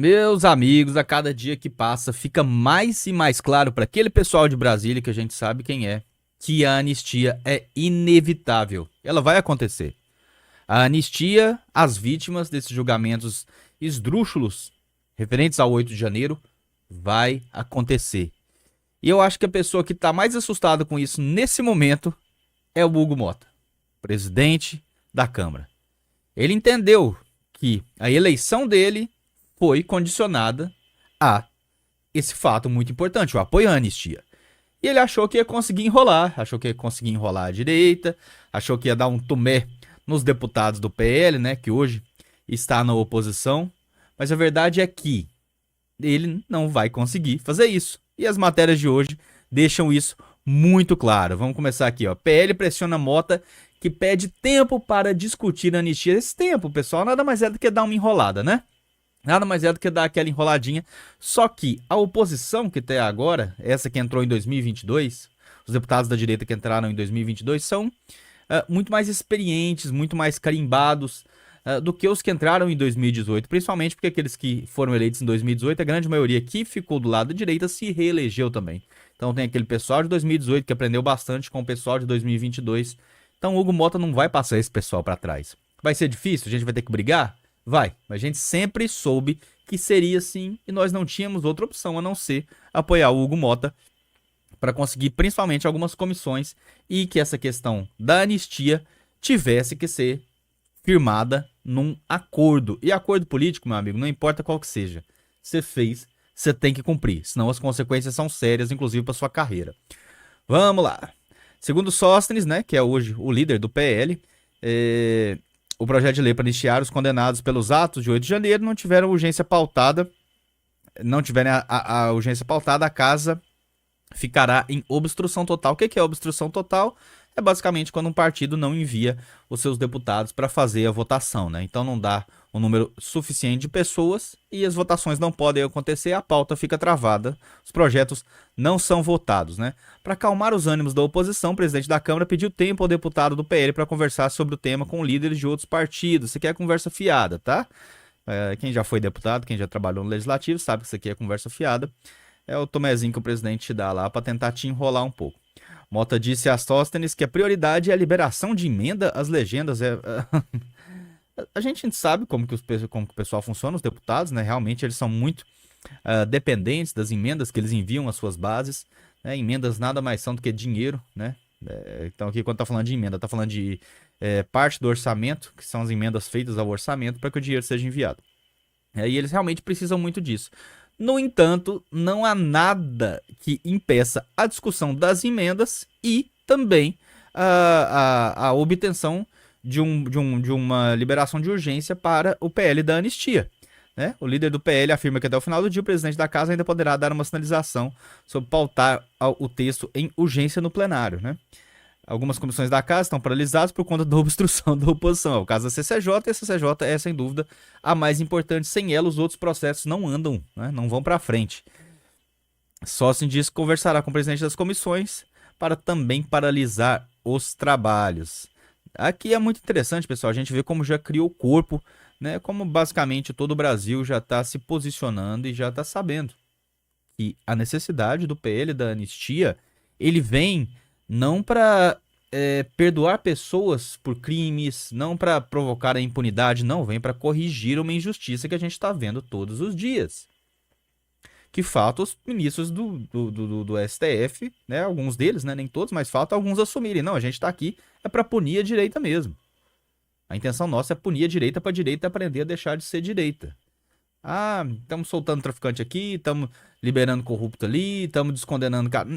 Meus amigos, a cada dia que passa, fica mais e mais claro para aquele pessoal de Brasília que a gente sabe quem é, que a anistia é inevitável. Ela vai acontecer. A anistia às vítimas desses julgamentos esdrúxulos referentes ao 8 de janeiro vai acontecer. E eu acho que a pessoa que está mais assustada com isso nesse momento é o Hugo Mota, presidente da Câmara. Ele entendeu que a eleição dele foi condicionada a esse fato muito importante, o apoio à anistia. E ele achou que ia conseguir enrolar, achou que ia conseguir enrolar a direita, achou que ia dar um tumé nos deputados do PL, né, que hoje está na oposição. Mas a verdade é que ele não vai conseguir fazer isso. E as matérias de hoje deixam isso muito claro. Vamos começar aqui, ó. PL pressiona Mota que pede tempo para discutir a anistia. Esse tempo, pessoal, nada mais é do que dar uma enrolada, né? Nada mais é do que dar aquela enroladinha. Só que a oposição que tem agora, essa que entrou em 2022, os deputados da direita que entraram em 2022 são muito mais experientes, muito mais carimbados do que os que entraram em 2018, principalmente porque aqueles que foram eleitos em 2018, a grande maioria que ficou do lado da direita se reelegeu também. Então tem aquele pessoal de 2018 que aprendeu bastante com o pessoal de 2022. Então o Hugo Mota não vai passar esse pessoal para trás. Vai ser difícil? A gente vai ter que brigar? Vai. Mas a gente sempre soube que seria assim e nós não tínhamos outra opção a não ser apoiar o Hugo Mota para conseguir principalmente algumas comissões e que essa questão da anistia tivesse que ser firmada num acordo. E acordo político, meu amigo, não importa qual que seja. Você fez, você tem que cumprir, senão as consequências são sérias, inclusive para sua carreira. Vamos lá. Segundo Sóstenes, né, que é hoje o líder do PL, o projeto de lei para anistiar os condenados pelos atos de 8 de janeiro não tiveram urgência pautada, não tiverem a urgência pautada, a casa ficará em obstrução total. O que é obstrução total? É basicamente quando um partido não envia os seus deputados para fazer a votação, né? Então não dá um número suficiente de pessoas e as votações não podem acontecer, a pauta fica travada, os projetos não são votados, né? Para acalmar os ânimos da oposição, o presidente da Câmara pediu tempo ao deputado do PL para conversar sobre o tema com líderes de outros partidos. Você quer conversa fiada, tá? Quem já foi deputado, quem já trabalhou no legislativo, sabe que isso aqui é conversa fiada. É o tomezinho que o presidente te dá lá para tentar te enrolar um pouco. Mota disse a Sóstenes que a prioridade é a liberação de emenda às legendas. A gente sabe como que o pessoal funciona, os deputados, né? Realmente eles são muito dependentes das emendas que eles enviam às suas bases. Né? Emendas nada mais são do que dinheiro, né? Então aqui quando tá falando de emenda, tá falando de parte do orçamento, que são as emendas feitas ao orçamento para que o dinheiro seja enviado. E eles realmente precisam muito disso. No entanto, não há nada que impeça a discussão das emendas e também a obtenção de uma liberação de urgência para o PL da anistia. Né? O líder do PL afirma que até o final do dia o presidente da casa ainda poderá dar uma sinalização sobre pautar o texto em urgência no plenário. Né? Algumas comissões da casa estão paralisadas por conta da obstrução da oposição. É o caso da CCJ, e a CCJ é, sem dúvida, a mais importante. Sem ela, os outros processos não andam, né? Não vão para frente. Sócio diz que conversará com o presidente das comissões para também paralisar os trabalhos. Aqui é muito interessante, pessoal, a gente vê como já criou corpo, né? Como basicamente todo o Brasil já está se posicionando e já está sabendo que a necessidade do PL da anistia, ele vem não para perdoar pessoas por crimes, não para provocar a impunidade, não, vem para corrigir uma injustiça que a gente está vendo todos os dias. Que falta os ministros do STF, né, alguns deles, né, nem todos, mas falta alguns assumirem. Não, a gente está aqui para punir a direita mesmo. A intenção nossa é punir a direita para a direita aprender a deixar de ser direita. Ah, estamos soltando traficante aqui, estamos liberando corrupto ali, estamos descondenando cara.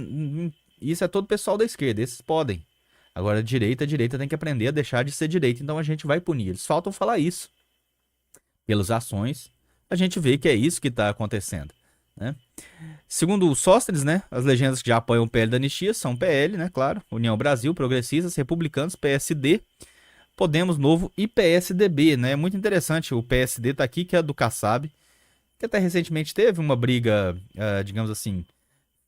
Isso é todo o pessoal da esquerda, esses podem. Agora a direita tem que aprender a deixar de ser direita, então a gente vai punir. Eles faltam falar isso. Pelas ações, a gente vê que é isso que está acontecendo. Né? Segundo o Sóstenes, né, as legendas que já apoiam o PL da anistia são PL, né, claro, União Brasil, Progressistas, Republicanos, PSD, Podemos Novo e PSDB. Né? É muito interessante, o PSD tá aqui, que é do Kassab, que até recentemente teve uma briga, digamos assim,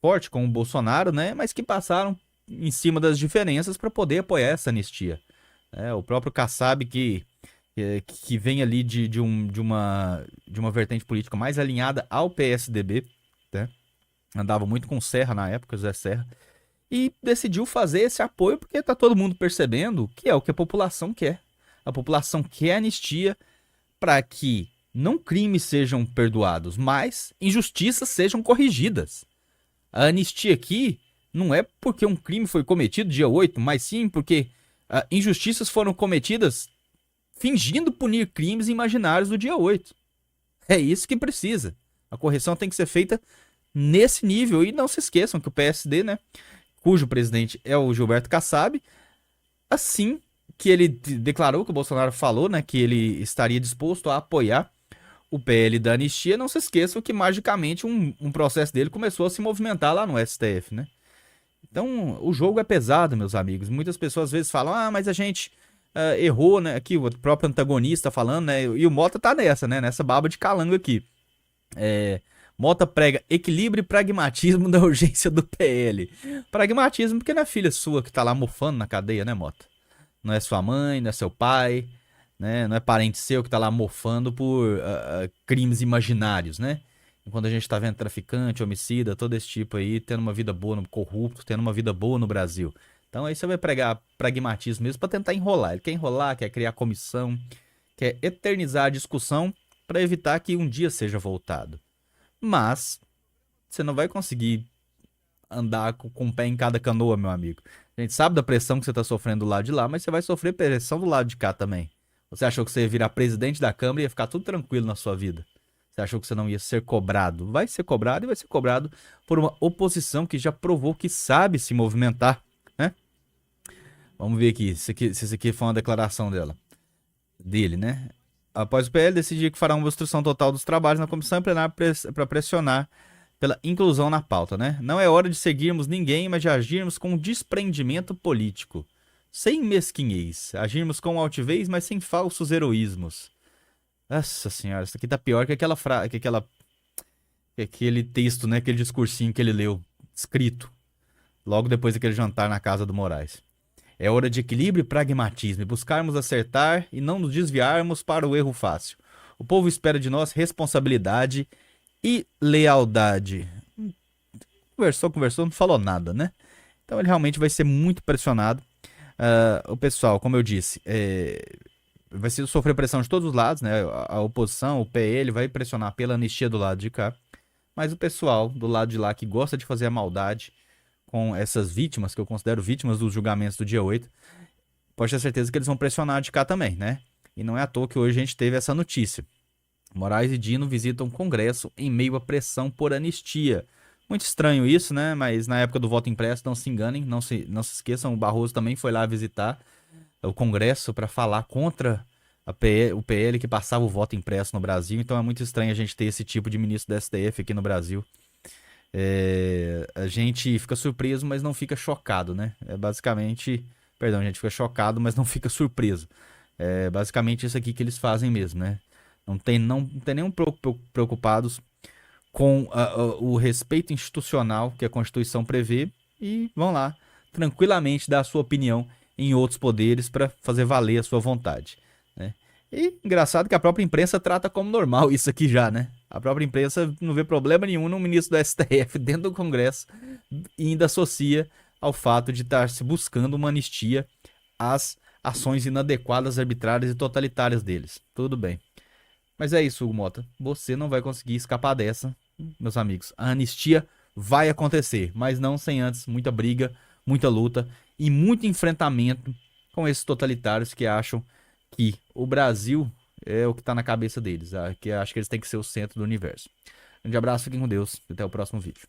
forte com o Bolsonaro, né? Mas que passaram em cima das diferenças para poder apoiar essa anistia. O próprio Kassab que que vem ali de uma vertente política mais alinhada ao PSDB, né? Andava muito com o Serra na época, José Serra, e decidiu fazer esse apoio porque tá todo mundo percebendo que é o que a população quer. A população quer anistia para que não crimes sejam perdoados, mas injustiças sejam corrigidas. A anistia aqui não é porque um crime foi cometido dia 8, mas sim porque injustiças foram cometidas fingindo punir crimes imaginários do dia 8. É isso que precisa. A correção tem que ser feita nesse nível. E não se esqueçam que o PSD, né, cujo presidente é o Gilberto Kassab, assim que ele declarou, que o Bolsonaro falou, né, que ele estaria disposto a apoiar o PL da anistia, não se esqueçam que magicamente um processo dele começou a se movimentar lá no STF, né? Então, o jogo é pesado, meus amigos. Muitas pessoas às vezes falam, mas a gente errou, né? Aqui o próprio antagonista falando, né? E o Mota tá nessa, né? Nessa baba de calango aqui. Mota prega equilíbrio e pragmatismo da urgência do PL. Pragmatismo porque não é filha sua que tá lá mofando na cadeia, né, Mota? Não é sua mãe, não é seu pai, né? Não é parente seu que tá lá mofando por crimes imaginários, né? Quando a gente tá vendo traficante, homicida, todo esse tipo aí, tendo uma vida boa, corrupto, tendo uma vida boa no Brasil. Então aí você vai pregar pragmatismo mesmo pra tentar enrolar. Ele quer enrolar, quer criar comissão, quer eternizar a discussão pra evitar que um dia seja voltado. Mas você não vai conseguir andar com o pé em cada canoa, meu amigo. A gente sabe da pressão que você tá sofrendo do lado de lá, mas você vai sofrer pressão do lado de cá também. Você achou que você ia virar presidente da Câmara e ia ficar tudo tranquilo na sua vida? Você achou que você não ia ser cobrado? Vai ser cobrado e vai ser cobrado por uma oposição que já provou que sabe se movimentar, né? Vamos ver aqui se isso aqui foi uma declaração dele, né? Após o PL decidir que fará uma obstrução total dos trabalhos na comissão plenária para pressionar pela inclusão na pauta, né? Não é hora de seguirmos ninguém, mas de agirmos com desprendimento político. Sem mesquinhez. Agirmos com altivez, mas sem falsos heroísmos. Nossa senhora, isso aqui tá pior que aquele texto, né? Aquele discursinho que ele leu, escrito, logo depois daquele jantar na casa do Moraes. É hora de equilíbrio e pragmatismo, e buscarmos acertar e não nos desviarmos para o erro fácil. O povo espera de nós responsabilidade e lealdade. Conversou, não falou nada, né? Então ele realmente vai ser muito pressionado. O pessoal, como eu disse, vai sofrer pressão de todos os lados, né? A oposição, o PL vai pressionar pela anistia do lado de cá. Mas o pessoal do lado de lá que gosta de fazer a maldade com essas vítimas, que eu considero vítimas dos julgamentos do dia 8, pode ter certeza que eles vão pressionar de cá também, né? E não é à toa que hoje a gente teve essa notícia. Moraes e Dino visitam o Congresso em meio à pressão por anistia. Muito estranho isso, né? Mas na época do voto impresso, não se enganem, não se esqueçam, o Barroso também foi lá visitar o Congresso para falar contra o PL que passava o voto impresso no Brasil. Então é muito estranho a gente ter esse tipo de ministro da STF aqui no Brasil. A gente fica surpreso, mas não fica chocado, né? Basicamente, perdão, a gente fica chocado, mas não fica surpreso. É basicamente isso aqui que eles fazem mesmo, né? Não tem nenhum preocupados com o respeito institucional que a Constituição prevê e vão lá tranquilamente dar a sua opinião em outros poderes para fazer valer a sua vontade, né? E engraçado que a própria imprensa trata como normal isso aqui já, né? A própria imprensa não vê problema nenhum no ministro do STF dentro do Congresso e ainda associa ao fato de estar se buscando uma anistia às ações inadequadas, arbitrárias e totalitárias deles. Tudo bem. Mas é isso, Hugo Mota. Você não vai conseguir escapar dessa, meus amigos. A anistia vai acontecer, mas não sem antes muita briga, muita luta e muito enfrentamento com esses totalitários que acham que o Brasil é o que está na cabeça deles, que acho que eles têm que ser o centro do universo. Um grande abraço, fiquem com Deus, até o próximo vídeo.